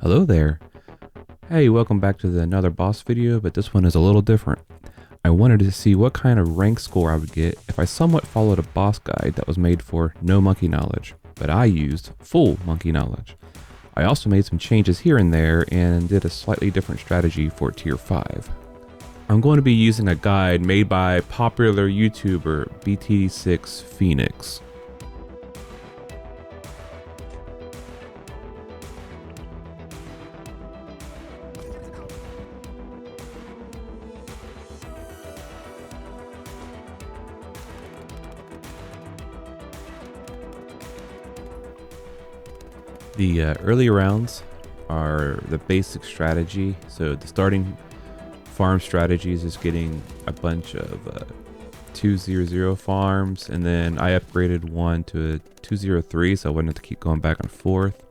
Hello there. Hey, welcome back to another boss video, but this one is a little different. I wanted to see what kind of rank score I would get if I somewhat followed a boss guide that was made for no monkey knowledge, but I used full monkey knowledge. I also made some changes here and there and did a slightly different strategy for tier 5. I'm going to be using a guide made by popular YouTuber BTD6 Phoenix. The early rounds are the basic strategy. So the starting farm strategy is just getting a bunch of 200 farms, and then I upgraded one to a 203, so I wouldn't have to keep going back and forth.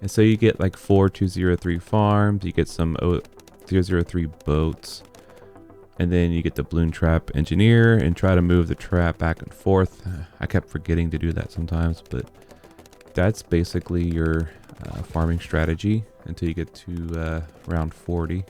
And so you get like 4 203 farms, you get some 003 boats, and then you get the balloon trap engineer and try to move the trap back and forth. I kept forgetting to do that sometimes, but that's basically your farming strategy until you get to round 40.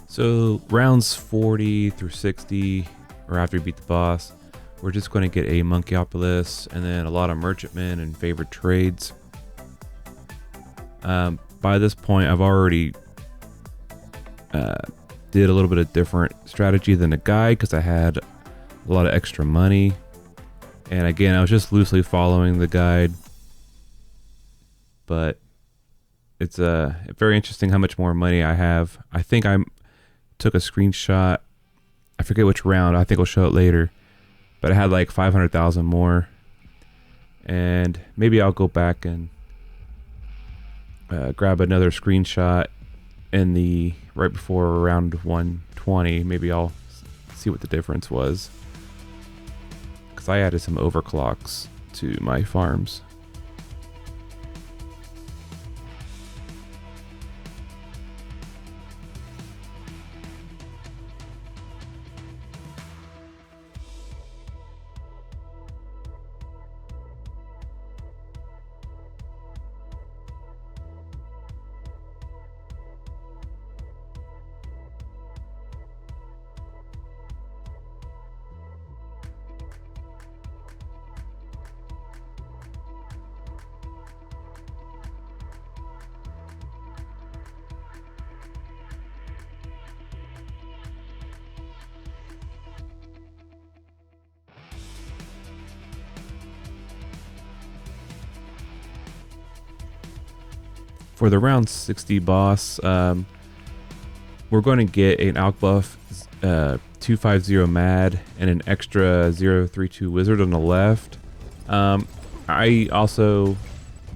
So rounds 40 through 60, or after you beat the boss, we're just going to get a Monkeyopolis and then a lot of merchantmen and favored trades. By this point, I've already did a little bit of different strategy than the guide because I had a lot of extra money. And again, I was just loosely following the guide. But it's very interesting how much more money I have. I think I took a screenshot. I forget which round. I think I'll show it later. But I had like 500,000 more. And maybe I'll go back and grab another screenshot in the right before round 120. Maybe I'll see what the difference was. because I added some overclocks to my farms. For the round 60 boss, we're going to get an alch buff 250 mad and an extra 032 wizard on the left. I also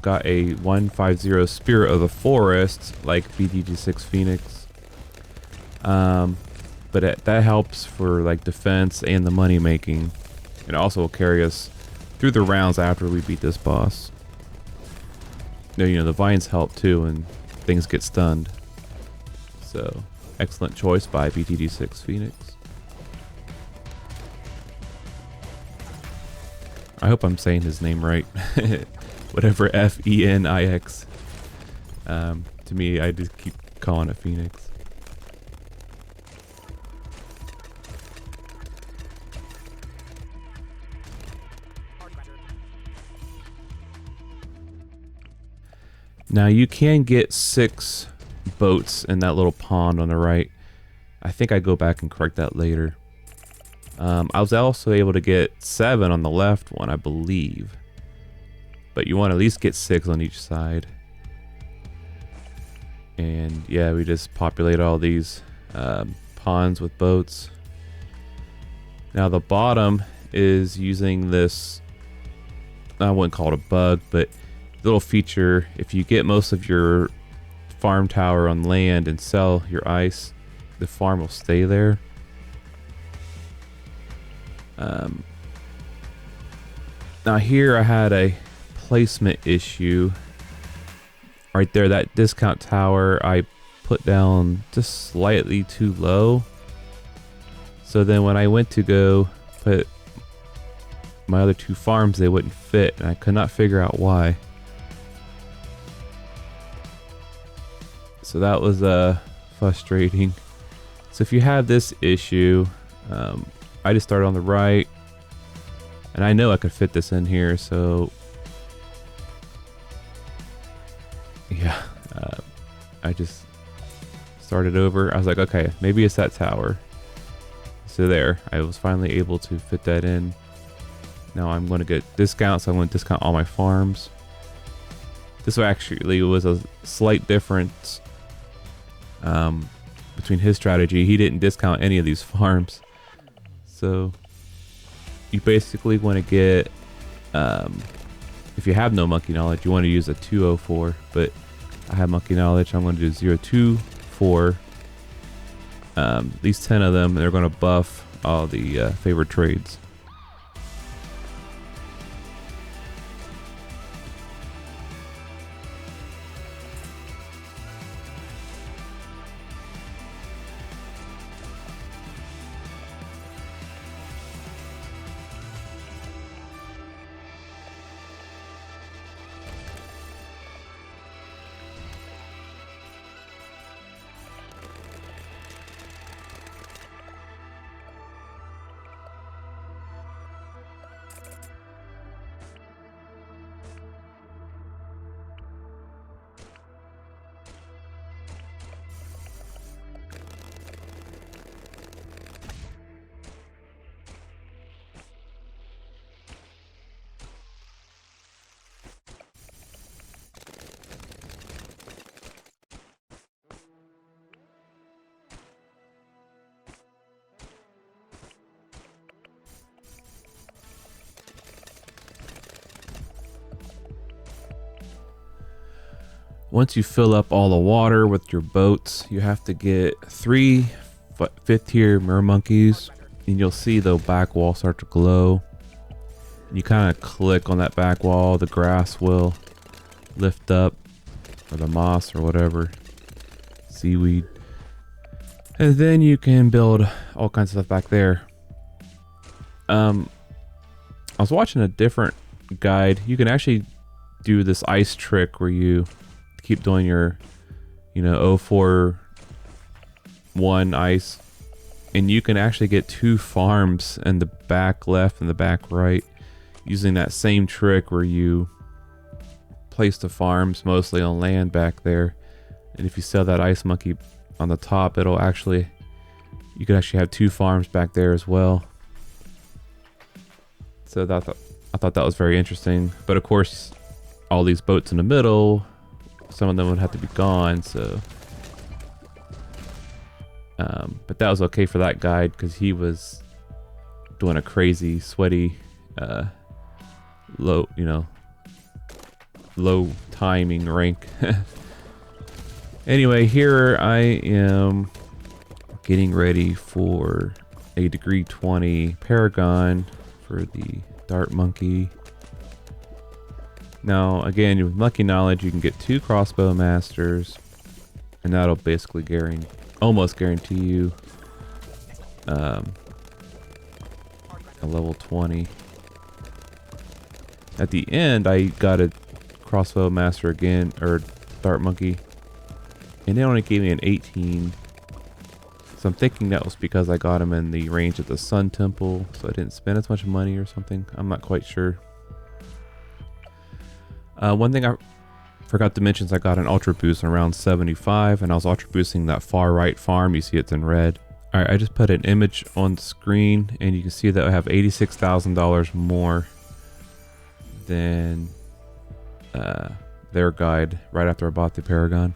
got a 150 spirit of the forest like BTD6 Phoenix. But that helps for like defense and the money making. It also will carry us through the rounds after we beat this boss. You know, the vines help too when things get stunned. So, excellent choice by BTD6 Phoenix. I hope I'm saying his name right. Whatever F-E-N-I-X. To me, I just keep calling it Phoenix. Now you can get 6 boats in that little pond on the right. I think I go back and correct that later. I was also able to get 7 on the left one, I believe. But you want to at least get 6 on each side. And yeah, we just populate all these ponds with boats. Now the bottom is using this, I wouldn't call it a bug, but little feature. If you get most of your farm tower on land and sell your ice, the farm will stay there. Now here I had a placement issue right there. That discount tower I put down just slightly too low, so then when I went to go put my other 2 farms, they wouldn't fit, and I could not figure out why. So that was frustrating. So if you have this issue, I just started on the right, and I know I could fit this in here. So yeah, I just started over. I was like, okay, maybe it's that tower. So there, I was finally able to fit that in. Now I'm going to get discounts. So I'm going to discount all my farms. This actually was a slight difference between his strategy. He didn't discount any of these farms. So you basically want to get, if you have no monkey knowledge, you want to use a 204, but I have monkey knowledge. I'm going to do 024, at least 10 of them, and they're going to buff all the favored trades. Once you fill up all the water with your boats, you have to get 3 5th tier mer monkeys, and you'll see the back wall start to glow. You kind of click on that back wall, the grass will lift up, or the moss or whatever, seaweed. And then you can build all kinds of stuff back there. I was watching a different guide. You can actually do this ice trick where you keep doing your, 041 ice. And you can actually get 2 farms in the back left and the back right using that same trick where you place the farms mostly on land back there. And if you sell that ice monkey on the top, you can actually have 2 farms back there as well. So I thought that was very interesting. But of course, all these boats in the middle, some of them would have to be gone. So, but that was okay for that guide because he was doing a crazy, sweaty, low timing rank. Anyway, here I am getting ready for a degree 20 Paragon for the Dart Monkey. Now, again, with Monkey Knowledge, you can get 2 Crossbow Masters, and that'll basically almost guarantee you a level 20. At the end, I got a Crossbow Master again, or Dart Monkey, and they only gave me an 18. So I'm thinking that was because I got him in the range of the Sun Temple, so I didn't spend as much money or something. I'm not quite sure. One thing I forgot to mention is I got an Ultra Boost around 75, and I was Ultra Boosting that far right farm. You see it's in red. Alright, I just put an image on the screen, and you can see that I have $86,000 more than their guide right after I bought the Paragon.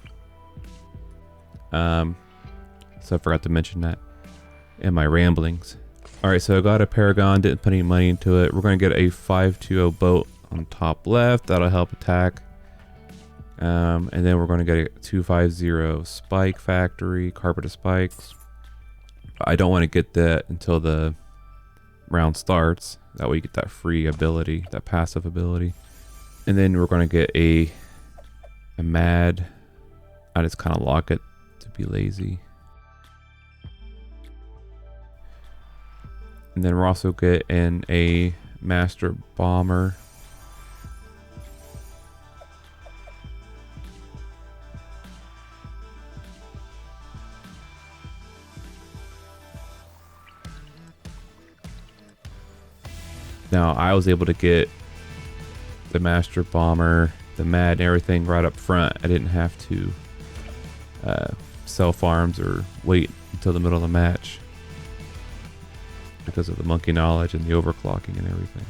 So I forgot to mention that in my ramblings. Alright, so I got a Paragon, didn't put any money into it. We're going to get a 520 boat on top left. That'll help attack. And then we're going to get a 250 Spike Factory, Carpet of Spikes. I don't want to get that until the round starts. That way you get that free ability, that passive ability. And then we're going to get a Mad. I just kind of lock it to be lazy. And then we're also getting a Master Bomber. Now I was able to get the Master Bomber, the Mad, and everything right up front. I didn't have to sell farms or wait until the middle of the match because of the Monkey Knowledge and the overclocking and everything.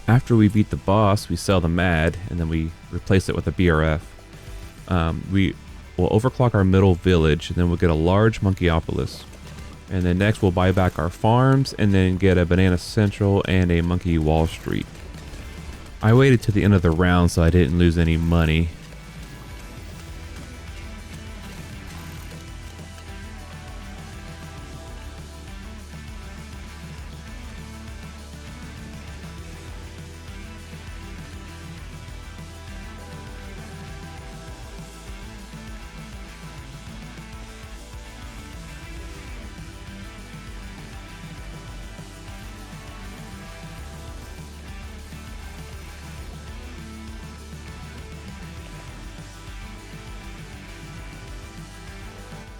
After we beat the boss, we sell the Mad, and then we replace it with a BRF. We will overclock our middle village, and then we'll get a large Monkeyopolis. And then next we'll buy back our farms, and then get a Banana Central and a Monkey Wall Street. I waited to the end of the round so I didn't lose any money.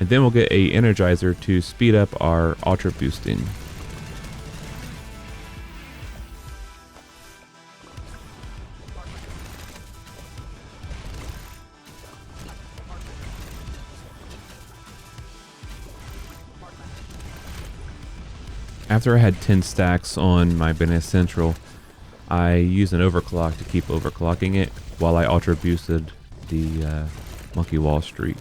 And then we'll get a Energizer to speed up our Ultra Boosting. After I had 10 stacks on my Banana Central, I used an overclock to keep overclocking it while I Ultra Boosted the Monkey Wall Street.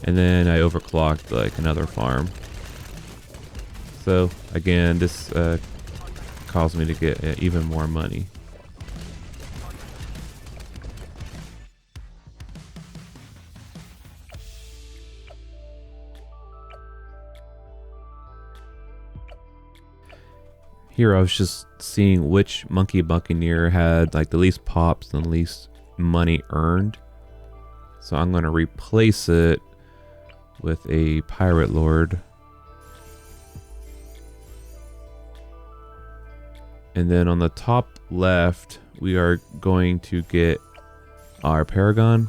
And then I overclocked like another farm. So again, this caused me to get even more money. Here I was just seeing which monkey buccaneer had like the least pops and the least money earned. So I'm going to replace it with a pirate lord. And then on the top left, we are going to get our paragon.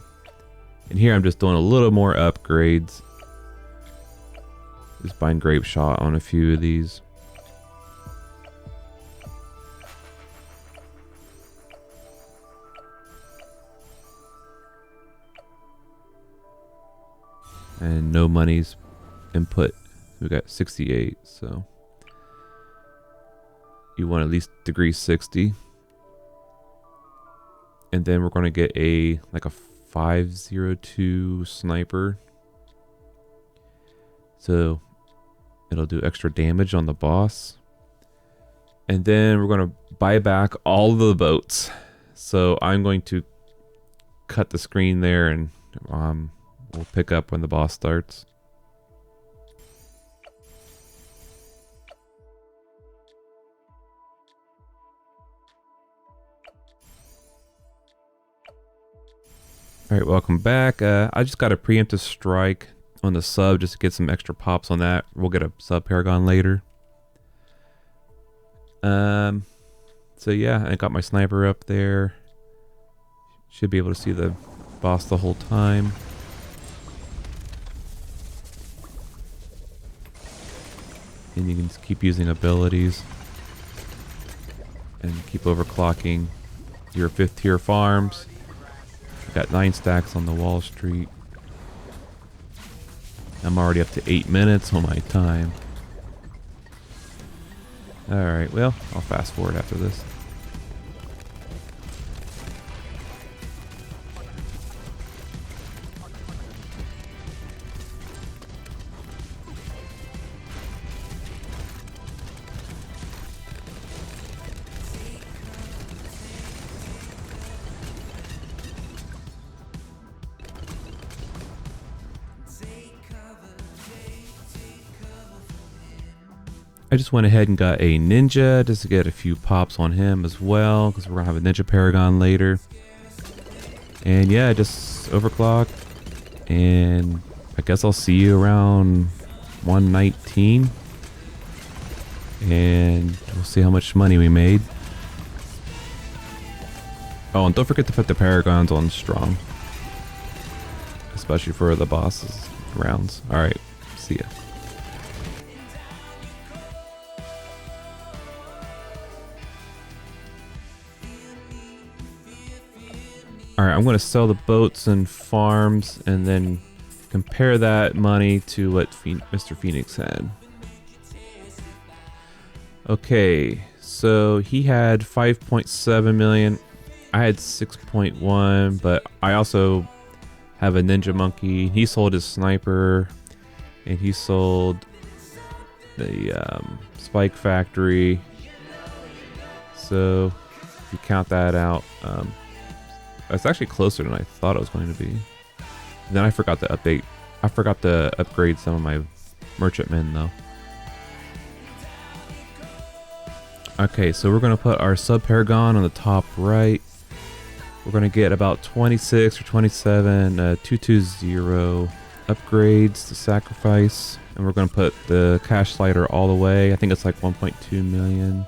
And here I'm just doing a little more upgrades. Just buying grape shot on a few of these. And no money's input. We got 68, so you want at least degree 60. And then we're going to get a like a 502 sniper. So it'll do extra damage on the boss. And then we're going to buy back all of the boats. So I'm going to cut the screen there, and we'll pick up when the boss starts. Alright, welcome back. I just got a preemptive strike on the sub just to get some extra pops on that. We'll get a sub paragon later. So yeah, I got my sniper up there. Should be able to see the boss the whole time. And you can just keep using abilities and keep overclocking your 5th tier farms. Got 9 stacks on the Wall Street. I'm already up to 8 minutes on my time. Alright, well, I'll fast forward after this. I just went ahead and got a ninja just to get a few pops on him as well, because we're gonna have a ninja paragon later. And yeah, I just overclocked, and I guess I'll see you around 119, and we'll see how much money we made. Oh, and don't forget to put the paragons on strong, especially for the bosses rounds. All right, see ya. Alright, I'm going to sell the boats and farms and then compare that money to what Mr. Phoenix had. Okay, so he had 5.7 million. I had 6.1, but I also have a ninja monkey. He sold his sniper, and he sold the spike factory. So if you count that out, it's actually closer than I thought it was going to be. And then I forgot to update. I forgot to upgrade some of my merchantmen though. Okay, so we're going to put our sub paragon on the top right. We're going to get about 26 or 27 220 upgrades to sacrifice. And we're going to put the cash slider all the way. I think it's like 1.2 million.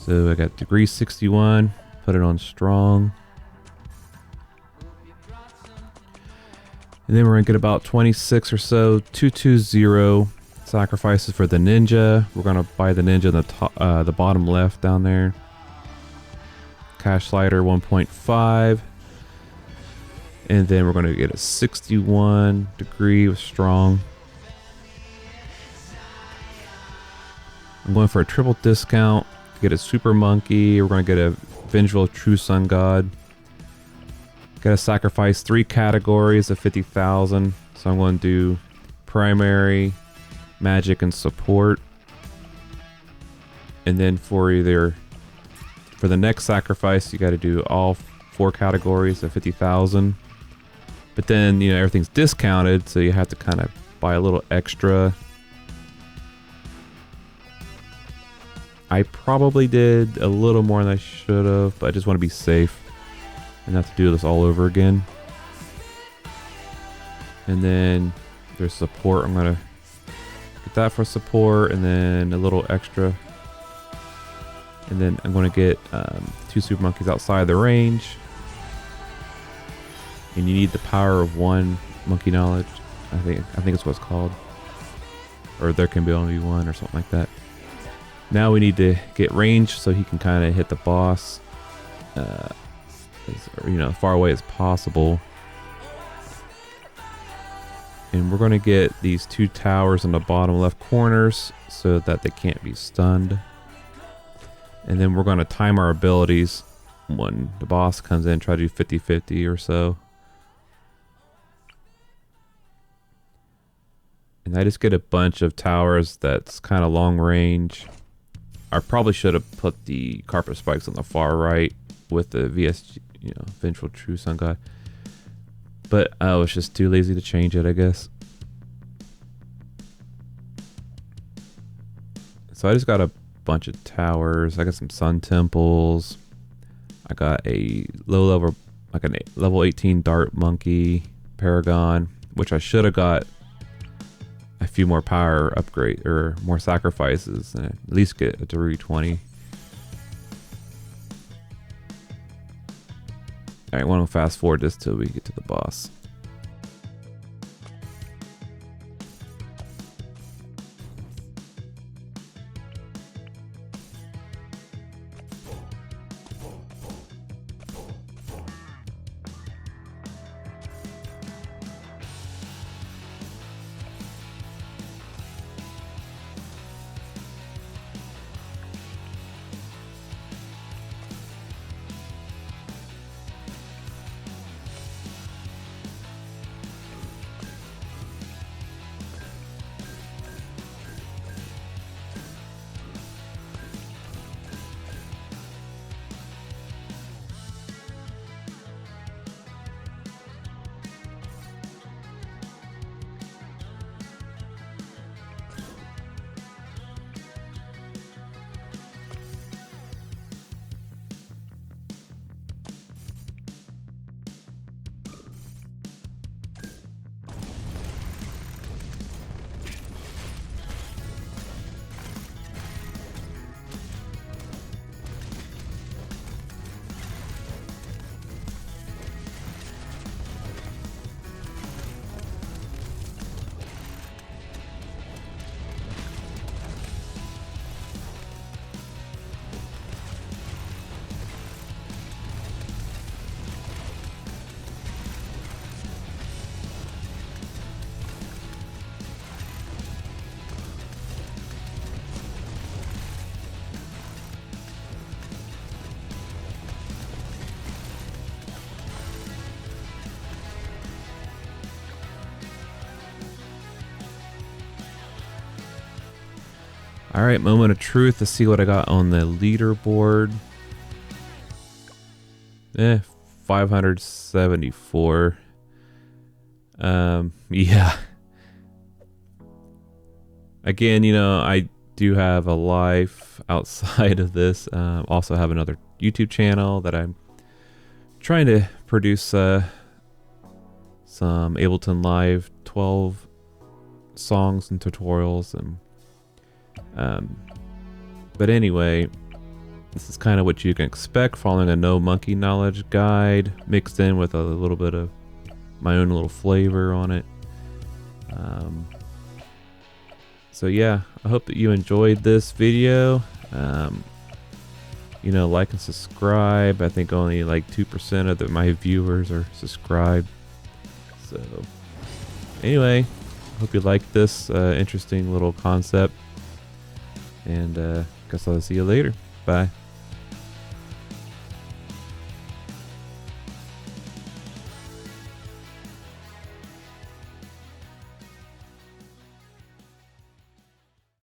So I got degree 61, put it on strong. And then we're gonna get about 26 or so 220 sacrifices for the ninja. We're gonna buy the ninja in the top, the bottom left down there. Cash slider 1.5. And then we're gonna get a 61 degree with strong. I'm going for a triple discount. Get a super monkey. We're going to get a Vengeful True Sun God. Gotta sacrifice 3 categories of 50,000. So I'm going to do primary, magic, and support. And then for the next sacrifice, you got to do all 4 categories of 50,000. But then, you know, everything's discounted, so you have to kind of buy a little extra. I probably did a little more than I should have, but I just want to be safe and not to do this all over again. And then there's support. I'm going to get that for support, and then a little extra. And then I'm going to get 2 super monkeys outside the range. And you need the power of 1 monkey knowledge. I think it's what it's called. Or there can be only 1 or something like that. Now we need to get range so he can kind of hit the boss as far away as possible. And we're going to get these 2 towers in the bottom left corners so that they can't be stunned. And then we're going to time our abilities when the boss comes in, try to do 50-50 or so. And I just get a bunch of towers that's kind of long range. I probably should have put the carpet spikes on the far right with the VSG, Vengeful True Sun God. But I was just too lazy to change it, I guess. So I just got a bunch of towers. I got some sun temples. I got a low level, like a level 18 dart monkey paragon, which I should have got a few more power upgrade or more sacrifices and at least get a 320. All right, want to fast forward this till we get to the boss. All right, moment of truth to see what I got on the leaderboard. 574. Yeah. Again, I do have a life outside of this. Also have another YouTube channel that I'm trying to produce some Ableton Live 12 songs and tutorials and but anyway, this is kind of what you can expect, following a no monkey knowledge guide mixed in with a little bit of my own little flavor on it. So yeah, I hope that you enjoyed this video. Like and subscribe. I think only like 2% of my viewers are subscribed. So anyway, hope you like this interesting little concept. And guess I'll see you later. Bye.